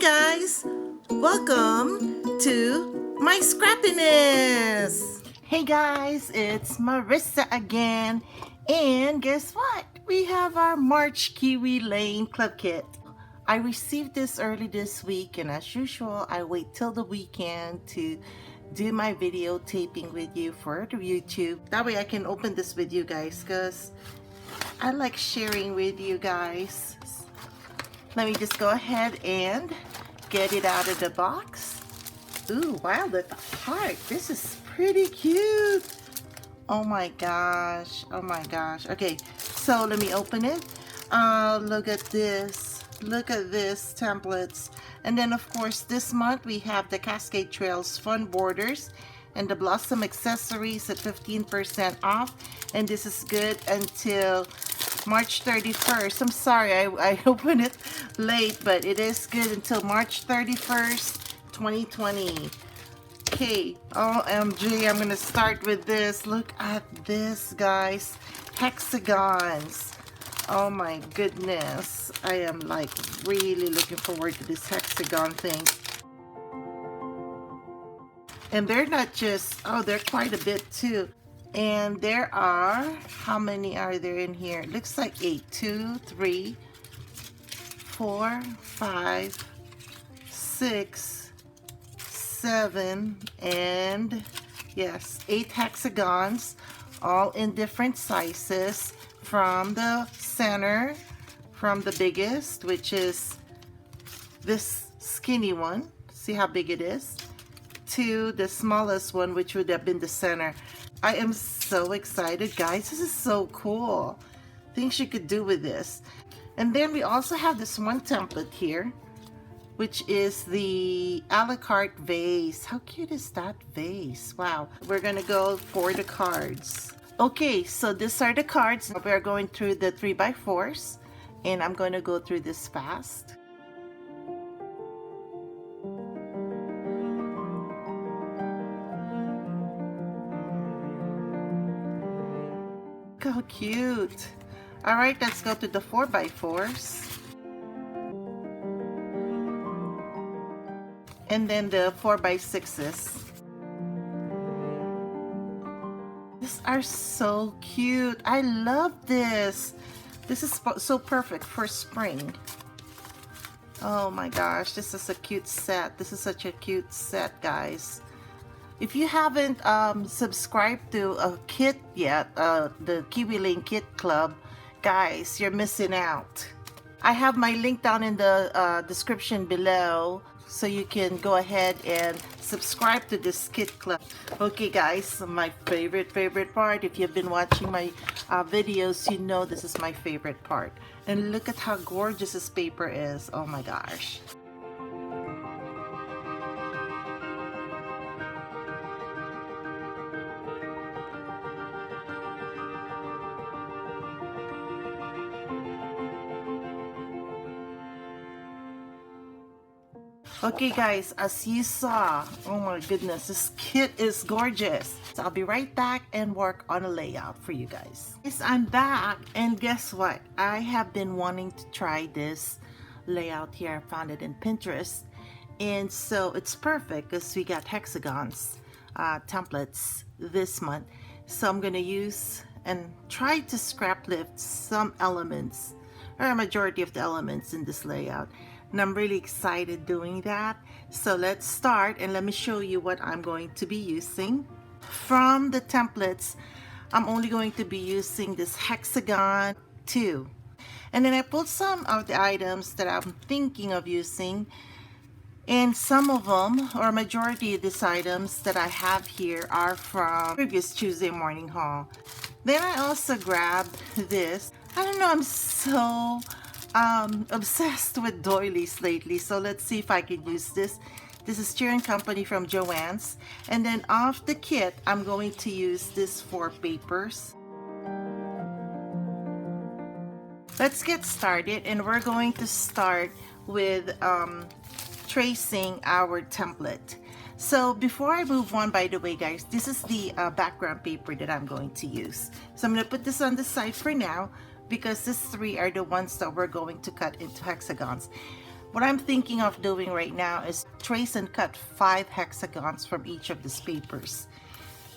guys, welcome to my scrappiness. Hey guys, it's Marissa again, and guess what? We have our March Kiwi Lane Club Kit. I received this early this week, and as usual, I wait till the weekend to do my video taping with you for the YouTube. That way I can open this with you guys, because I like sharing with you guys. Let me just go ahead and get it out of the box. Ooh, wow, the heart. This is pretty cute. Oh my gosh. Oh my gosh. Okay, so let me open it. Look at this. Look at this templates. And then of course this month we have the Cascade Trails Fun Borders and the Blossom accessories at 15% off. And this is good until March 31st. I'm sorry, I opened it late, but it is good until March 31st, 2020. Okay, OMG, I'm gonna start with this. Look at this, guys. Hexagons. Oh my goodness. I am like really looking forward to this hexagon thing. And they're not just, oh, they're quite a bit too. And there are, how many are there in here? It looks like 8. 2, 3, 4, 5, 6, 7, and yes, 8 hexagons, all in different sizes, from the center, from the biggest, which is this skinny one, see how big it is, to the smallest one, which would have been the center. I am so excited, guys. This is so cool. Things you could do with this. And then we also have this one template here, which is the a la carte vase. How cute is that vase? Wow. We're gonna go for the cards. Okay, so these are the cards. We're going through the 3x4s, and I'm going to go through this fast. Look how cute. All right, let's go to the 4x4s. And then the 4x6s. These are so cute. I love this. This is so perfect for spring. Oh my gosh, this is a cute set. This is such a cute set, guys. If you haven't subscribed to a kit yet, the Kiwi Lane Kit Club, guys, you're missing out. I have my link down in the description below, so you can go ahead and subscribe to this kit club. Okay guys, my favorite part. If you've been watching my videos, you know this is my favorite part. And look at how gorgeous this paper is. Oh my gosh. Okay guys, as you saw, oh my goodness, this kit is gorgeous. So I'll be right back and work on a layout for you guys. Yes, I'm back, and guess what? I have been wanting to try this layout here. I found it in Pinterest, and so it's perfect because we got hexagons templates this month. So I'm gonna use and try to scrap lift some elements, or a majority of the elements in this layout. And I'm really excited doing that. So let's start, and let me show you what I'm going to be using. From the templates, I'm only going to be using this hexagon 2. And then I pulled some of the items that I'm thinking of using. And some of them, or majority of these items that I have here, are from previous Tuesday morning haul. Then I also grabbed this. I don't know, I'm so obsessed with doilies lately, so let's see if I can use this. This is Cheer & Company from Joann's, and then off the kit I'm going to use this for papers. Let's get started, and we're going to start with tracing our template. So before I move on, by the way guys, this is the background paper that I'm going to use. So I'm going to put this on the side for now, because these 3 are the ones that we're going to cut into hexagons. What I'm thinking of doing right now is trace and cut 5 hexagons from each of these papers.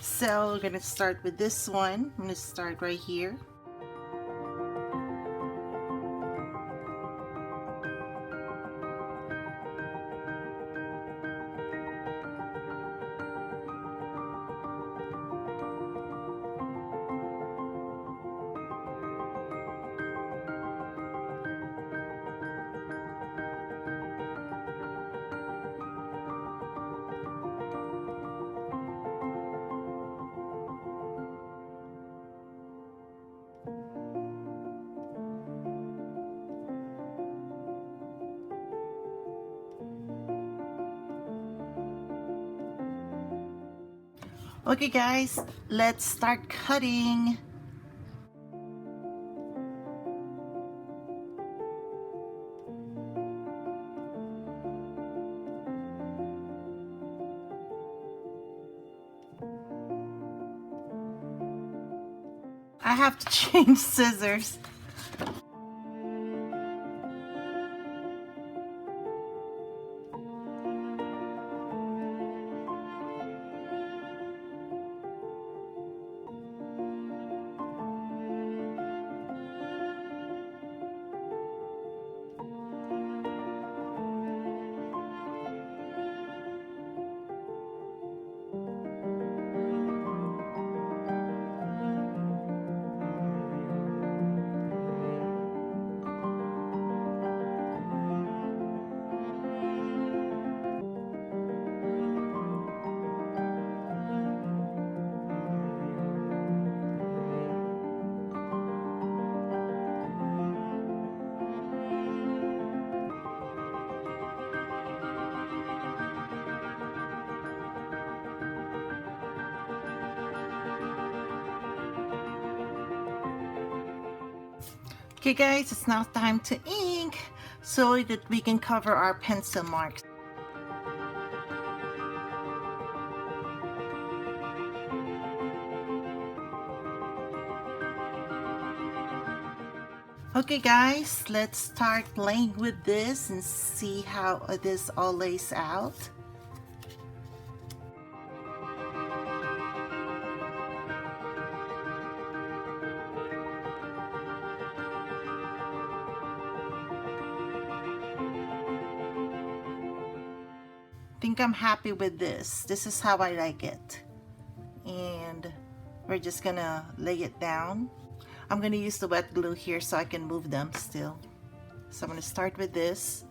So we're gonna start with this one. I'm gonna start right here. Okay guys, let's start cutting. I have to change scissors. Okay guys, it's now time to ink so that we can cover our pencil marks. Okay guys, let's start playing with this and see how this all lays out. I think I'm happy with this. This is how I like it. And we're just gonna lay it down. I'm gonna use the wet glue here so I can move them still. So I'm gonna start with this.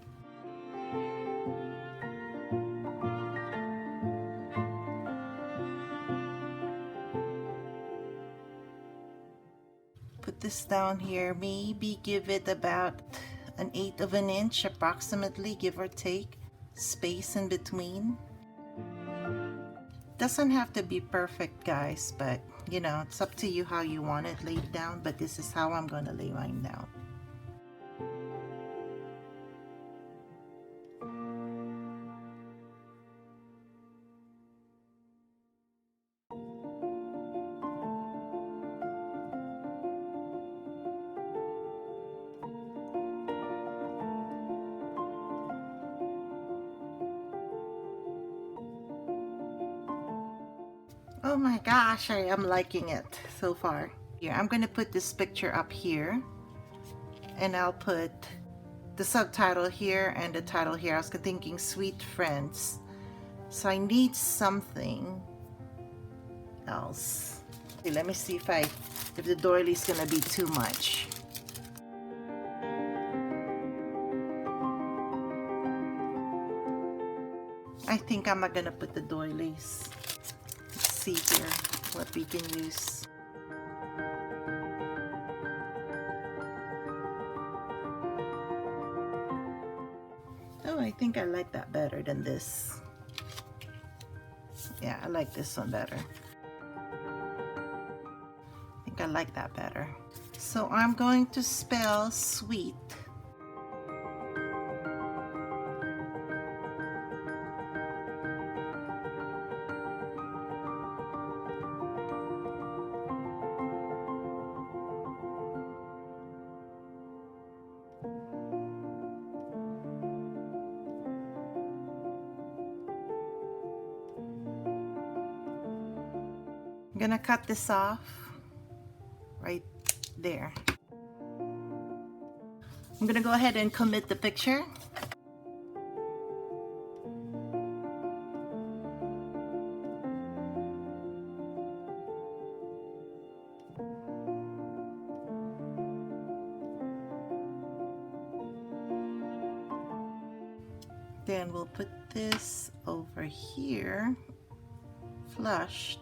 Put this down here, maybe give it about 1/8 of an inch approximately, give or take, space in between. Doesn't have to be perfect guys, but you know, it's up to you how you want it laid down, but this is how I'm gonna lay mine down. Oh my gosh, I am liking it so far. Here, I'm gonna put this picture up here and I'll put the subtitle here and the title here. I was thinking sweet friends. So I need something else. Okay, let me see if the doily is gonna be too much. I think I'm not gonna put the doilies. Let's see here what we can use. Oh, I think I like that better than this. Yeah, I like this one better. I think I like that better. So I'm going to spell sweet. I'm gonna cut this off right there. I'm gonna go ahead and commit the picture. Then we'll put this over here, flushed.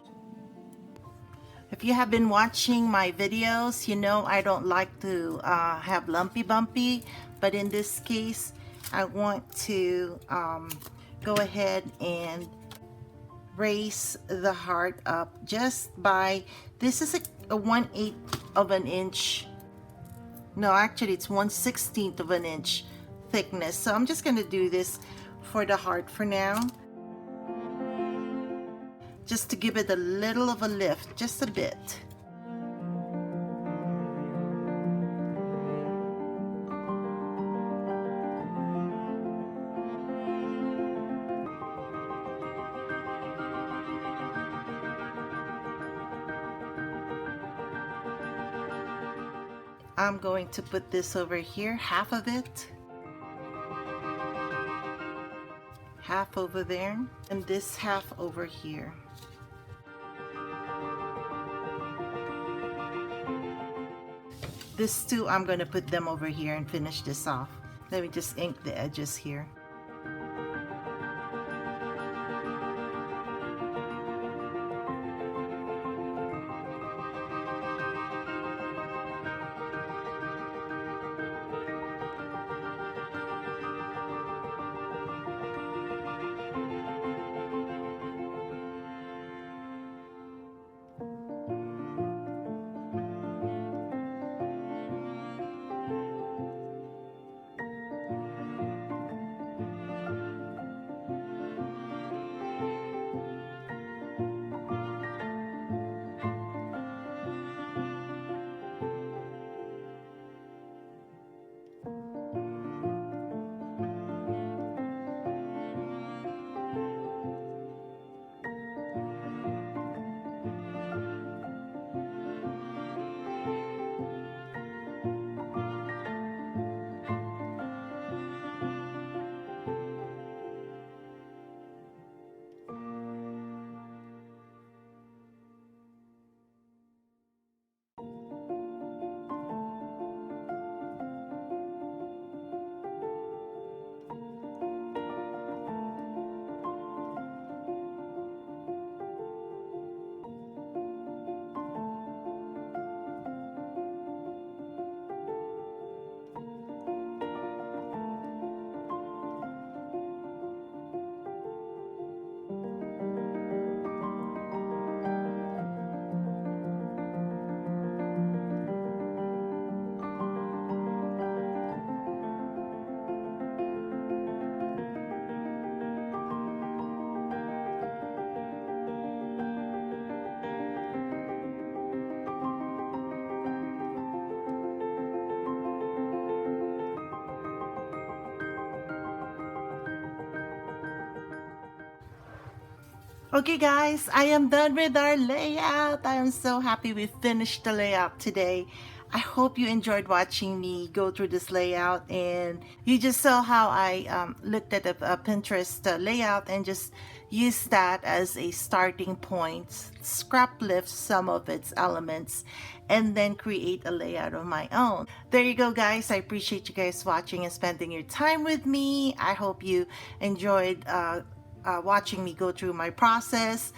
If you have been watching my videos, you know I don't like to have lumpy bumpy, but in this case, I want to go ahead and raise the heart up just by, this is a 1/8 of an inch. No, actually it's 1/16 of an inch thickness. So I'm just going to do this for the heart for now, just to give it a little of a lift, just a bit. I'm going to put this over here, half of it, half over there, and this half over here. This two, I'm going to put them over here and finish this off. Let me just ink the edges here. Okay guys, I am done with our layout. I am so happy we finished the layout today. I hope you enjoyed watching me go through this layout, and you just saw how I looked at a Pinterest layout and just used that as a starting point, scrap lift some of its elements, and then create a layout of my own. There you go guys. I appreciate you guys watching and spending your time with me. I hope you enjoyed watching me go through my process,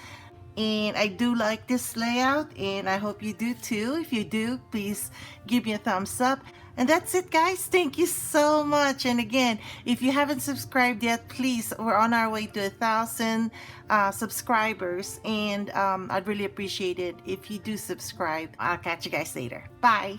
and I do like this layout, and I hope you do too. If you do, please give me a thumbs up. And that's it guys, thank you so much. And again, if you haven't subscribed yet, please, we're on our way to 1,000 subscribers, and I'd really appreciate it if you do subscribe. I'll catch you guys later. Bye.